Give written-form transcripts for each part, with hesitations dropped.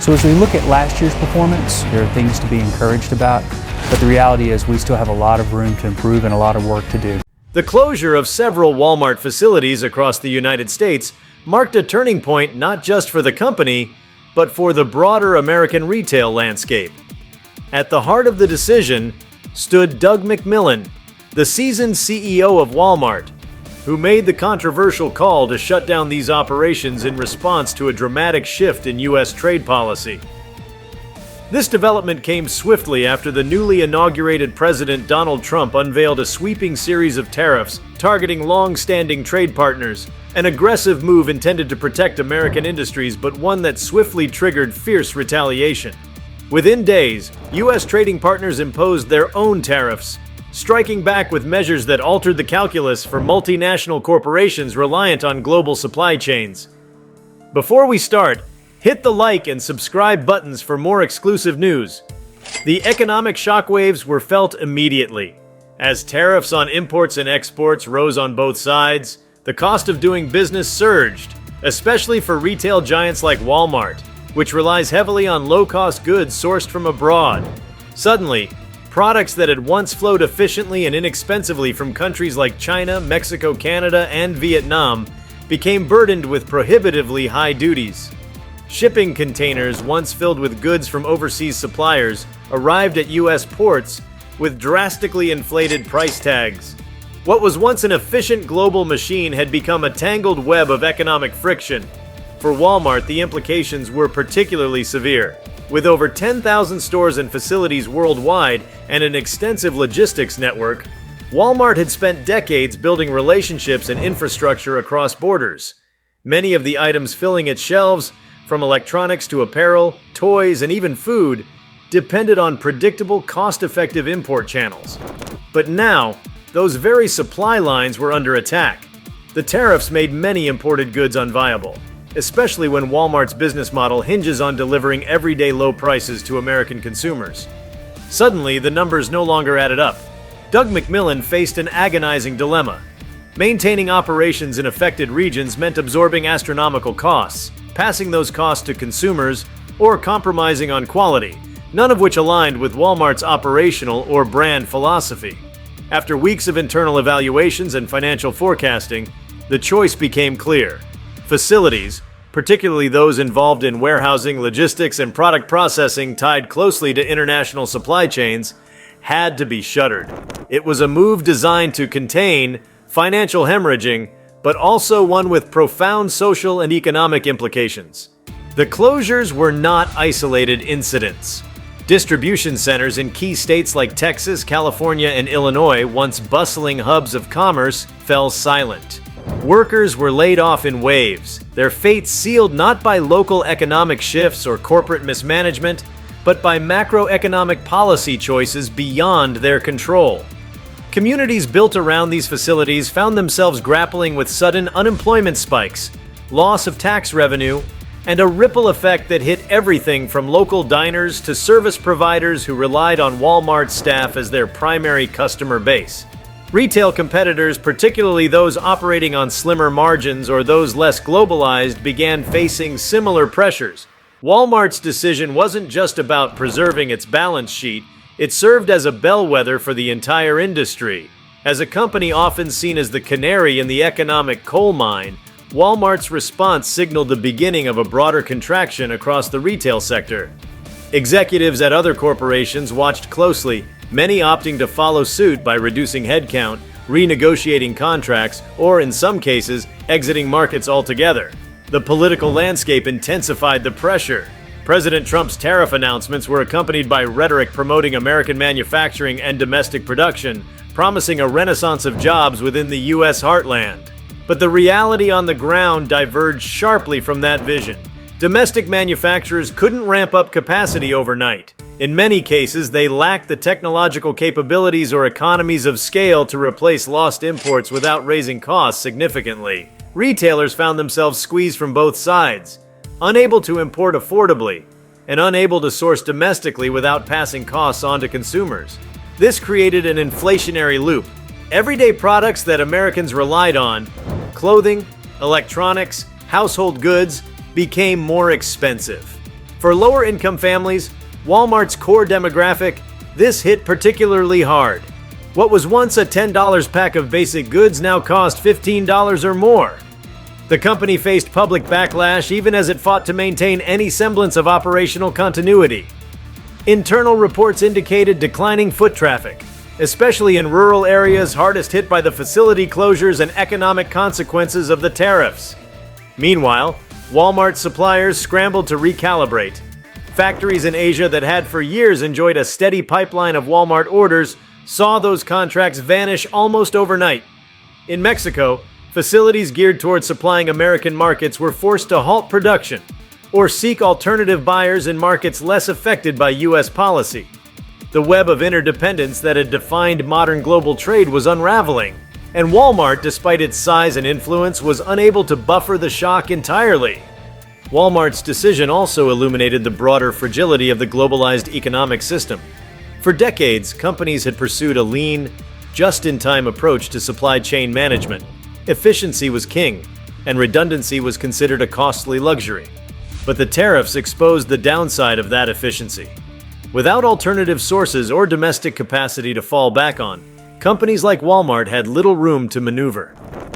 So as we look at last year's performance, there are things to be encouraged about, but the reality is we still have a lot of room to improve and a lot of work to do. The closure of several Walmart facilities across the United States marked a turning point not just for the company, but for the broader American retail landscape. At the heart of the decision stood Doug McMillon, the seasoned CEO of Walmart, who made the controversial call to shut down these operations in response to a dramatic shift in U.S. trade policy. This development came swiftly after the newly inaugurated President Donald Trump unveiled a sweeping series of tariffs targeting long-standing trade partners, an aggressive move intended to protect American industries, but one that swiftly triggered fierce retaliation. Within days, U.S. trading partners imposed their own tariffs, striking back with measures that altered the calculus for multinational corporations reliant on global supply chains. Before we start, hit the like and subscribe buttons for more exclusive news. The economic shockwaves were felt immediately. As tariffs on imports and exports rose on both sides, the cost of doing business surged, especially for retail giants like Walmart, which relies heavily on low-cost goods sourced from abroad. Suddenly, products that had once flowed efficiently and inexpensively from countries like China, Mexico, Canada, and Vietnam became burdened with prohibitively high duties. Shipping containers once filled with goods from overseas suppliers arrived at U.S. ports with drastically inflated price tags. What was once an efficient global machine had become a tangled web of economic friction. For Walmart, the implications were particularly severe. With over 10,000 stores and facilities worldwide and an extensive logistics network, Walmart had spent decades building relationships and infrastructure across borders. Many of the items filling its shelves, from electronics to apparel, toys, and even food, depended on predictable, cost-effective import channels. But now, those very supply lines were under attack. The tariffs made many imported goods unviable, especially when Walmart's business model hinges on delivering everyday low prices to American consumers. Suddenly, the numbers no longer added up. Doug McMillon faced an agonizing dilemma. Maintaining operations in affected regions meant absorbing astronomical costs, passing those costs to consumers, or compromising on quality, none of which aligned with Walmart's operational or brand philosophy. After weeks of internal evaluations and financial forecasting, the choice became clear. Facilities, particularly those involved in warehousing, logistics, and product processing tied closely to international supply chains, had to be shuttered. It was a move designed to contain financial hemorrhaging, but also one with profound social and economic implications. The closures were not isolated incidents. Distribution centers in key states like Texas, California, and Illinois, once bustling hubs of commerce, fell silent. Workers were laid off in waves, their fates sealed not by local economic shifts or corporate mismanagement, but by macroeconomic policy choices beyond their control. Communities built around these facilities found themselves grappling with sudden unemployment spikes, loss of tax revenue, and a ripple effect that hit everything from local diners to service providers who relied on Walmart staff as their primary customer base. Retail competitors, particularly those operating on slimmer margins or those less globalized, began facing similar pressures. Walmart's decision wasn't just about preserving its balance sheet, it served as a bellwether for the entire industry. As a company often seen as the canary in the economic coal mine, Walmart's response signaled the beginning of a broader contraction across the retail sector. Executives at other corporations watched closely, many opting to follow suit by reducing headcount, renegotiating contracts, or in some cases, exiting markets altogether. The political landscape intensified the pressure. President Trump's tariff announcements were accompanied by rhetoric promoting American manufacturing and domestic production, promising a renaissance of jobs within the U.S. heartland. But the reality on the ground diverged sharply from that vision. Domestic manufacturers couldn't ramp up capacity overnight. In many cases, they lacked the technological capabilities or economies of scale to replace lost imports without raising costs significantly. Retailers found themselves squeezed from both sides, unable to import affordably, and unable to source domestically without passing costs on to consumers. This created an inflationary loop. Everyday products that Americans relied on, clothing, electronics, household goods, became more expensive. For lower-income families, Walmart's core demographic, this hit particularly hard. What was once a $10 pack of basic goods now cost $15 or more. The company faced public backlash even as it fought to maintain any semblance of operational continuity. Internal reports indicated declining foot traffic, especially in rural areas hardest hit by the facility closures and economic consequences of the tariffs. Meanwhile, Walmart suppliers scrambled to recalibrate. Factories in Asia that had for years enjoyed a steady pipeline of Walmart orders saw those contracts vanish almost overnight. In Mexico, facilities geared towards supplying American markets were forced to halt production or seek alternative buyers in markets less affected by U.S. policy. The web of interdependence that had defined modern global trade was unraveling, and Walmart, despite its size and influence, was unable to buffer the shock entirely. Walmart's decision also illuminated the broader fragility of the globalized economic system. For decades, companies had pursued a lean, just-in-time approach to supply chain management. Efficiency was king, and redundancy was considered a costly luxury. But the tariffs exposed the downside of that efficiency. Without alternative sources or domestic capacity to fall back on, companies like Walmart had little room to maneuver.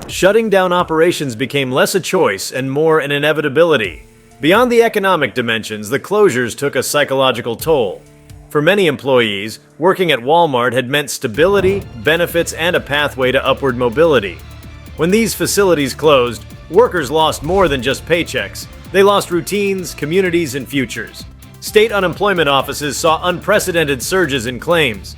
Shutting down operations became less a choice and more an inevitability. Beyond the economic dimensions, the closures took a psychological toll. For many employees, working at Walmart had meant stability, benefits, and a pathway to upward mobility. When these facilities closed, workers lost more than just paychecks. They lost routines, communities, and futures. State unemployment offices saw unprecedented surges in claims.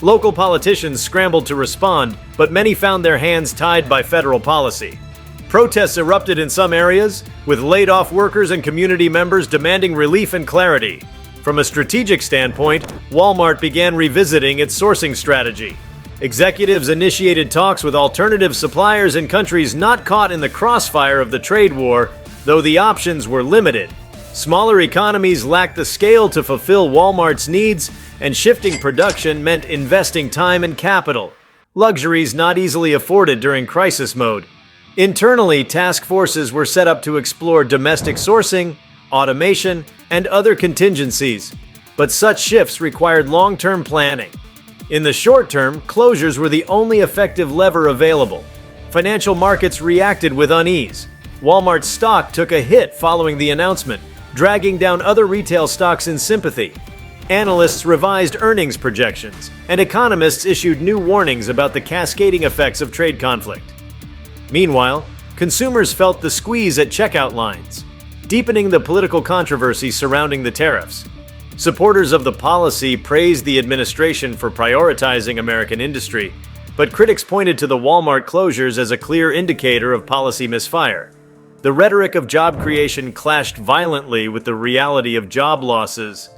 Local politicians scrambled to respond, but many found their hands tied by federal policy. Protests erupted in some areas, with laid-off workers and community members demanding relief and clarity. From a strategic standpoint, Walmart began revisiting its sourcing strategy. Executives initiated talks with alternative suppliers in countries not caught in the crossfire of the trade war, though the options were limited. Smaller economies lacked the scale to fulfill Walmart's needs, and shifting production meant investing time and capital, luxuries not easily afforded during crisis mode. Internally, task forces were set up to explore domestic sourcing, automation, and other contingencies, but such shifts required long-term planning. In the short term, closures were the only effective lever available. Financial markets reacted with unease. Walmart's stock took a hit following the announcement, dragging down other retail stocks in sympathy. Analysts revised earnings projections, and economists issued new warnings about the cascading effects of trade conflict. Meanwhile, consumers felt the squeeze at checkout lines, deepening the political controversy surrounding the tariffs. Supporters of the policy praised the administration for prioritizing American industry, but critics pointed to the Walmart closures as a clear indicator of policy misfire. The rhetoric of job creation clashed violently with the reality of job losses.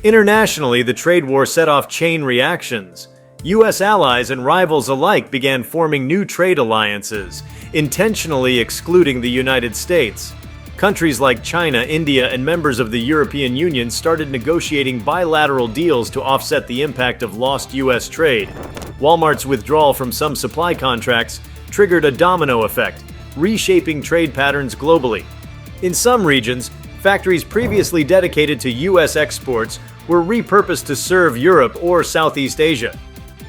Internationally, the trade war set off chain reactions. U.S. allies and rivals alike began forming new trade alliances, intentionally excluding the United States. Countries like China, India, and members of the European Union started negotiating bilateral deals to offset the impact of lost U.S. trade. Walmart's withdrawal from some supply contracts triggered a domino effect, reshaping trade patterns globally. In some regions, factories previously dedicated to U.S. exports were repurposed to serve Europe or Southeast Asia.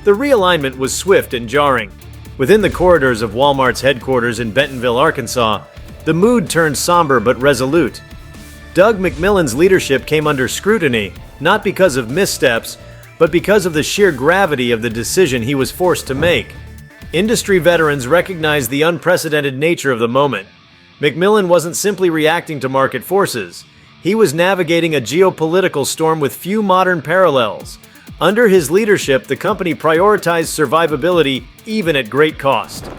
The realignment was swift and jarring. Within the corridors of Walmart's headquarters in Bentonville, Arkansas, the mood turned somber but resolute. Doug McMillon's leadership came under scrutiny, not because of missteps, but because of the sheer gravity of the decision he was forced to make. Industry veterans recognized the unprecedented nature of the moment. McMillon wasn't simply reacting to market forces. He was navigating a geopolitical storm with few modern parallels. Under his leadership, the company prioritized survivability even at great cost.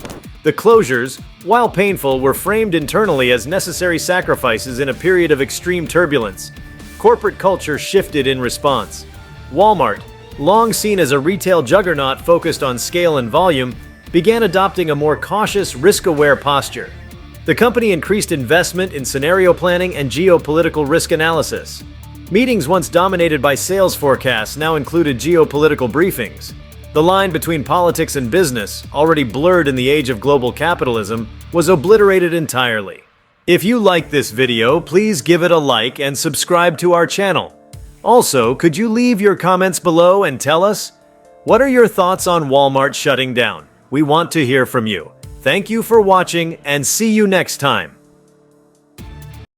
The closures, while painful, were framed internally as necessary sacrifices in a period of extreme turbulence. Corporate culture shifted in response. Walmart, long seen as a retail juggernaut focused on scale and volume, began adopting a more cautious, risk-aware posture. The company increased investment in scenario planning and geopolitical risk analysis. Meetings once dominated by sales forecasts now included geopolitical briefings. The line between politics and business, already blurred in the age of global capitalism, was obliterated entirely. If you like this video, please give it a like and subscribe to our channel. Also, could you leave your comments below and tell us, what are your thoughts on Walmart shutting down? We want to hear from you. Thank you for watching and see you next time.